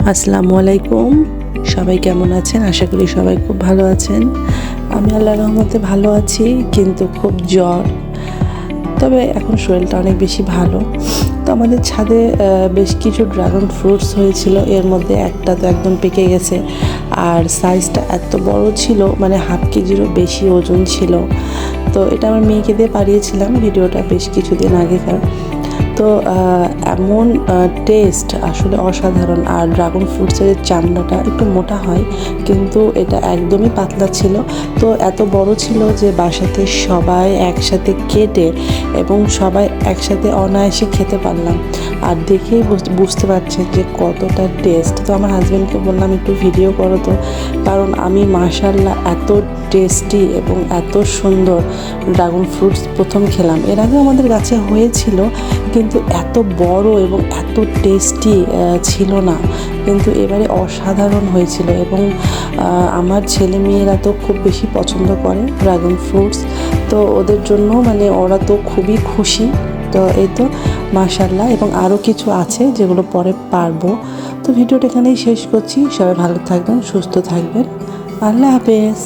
আসসালামু আলাইকুম। সবাই কেমন আছেন? আশা করি সবাই খুব ভালো আছেন। আমি আল্লাহর রহমতে ভালো আছি, কিন্তু খুব জ্বর। তবে এখন শরীরটা অনেক বেশি ভালো। তো আমাদের ছাদে বেশ কিছু ড্রাগন ফ্রুটস হয়েছিল, এর মধ্যে একটা তো একদম পেকে গেছে। আর সাইজটা এত বড় ছিল, মানে হাফ কেজিরও বেশি ওজন ছিল। তো এটা আমার মেয়েকে দিয়ে পাঠিয়েছিলাম, ভিডিওটা বেশ কিছুদিন আগেকার। তো এমন টেস্ট আসলে অসাধারণ। আর ড্রাগন ফ্রুটসের চামড়াটা একটু মোটা হয়, কিন্তু এটা একদমই পাতলা ছিল। তো এত বড় ছিল যে বাসাতে সবাই একসাথে কেটে এবং সবাই একসাথে অনায়াসে খেতে পারলাম। আর দেখেই বুঝতে পারছেন যে কতটা টেস্ট। তো আমার হাজব্যান্ডকে বললাম একটু ভিডিও করো তো, কারণ আমি মাশাআল্লাহ এত টেস্টি এবং এত সুন্দর ড্রাগন ফ্রুটস প্রথম খেলাম। এর আগে আমাদের গাছে হয়েছিল, কিন্তু এত বড় এবং এত টেস্টি ছিল না। কিন্তু এবারে অসাধারণ হয়েছিল, এবং আমার ছেলে মেয়েরা তো খুব বেশি পছন্দ করে ড্রাগন ফ্রুটস। তো ওদের জন্য মানে ওরা তো খুবই খুশি। তো এই তো মাশাআল্লাহ, এবং আরও কিছু আছে যেগুলো পরে পারবো। তো ভিডিওটা এখানেই শেষ করছি। সবাই ভালো থাকবেন, সুস্থ থাকবেন। আল্লাহ হাফেজ।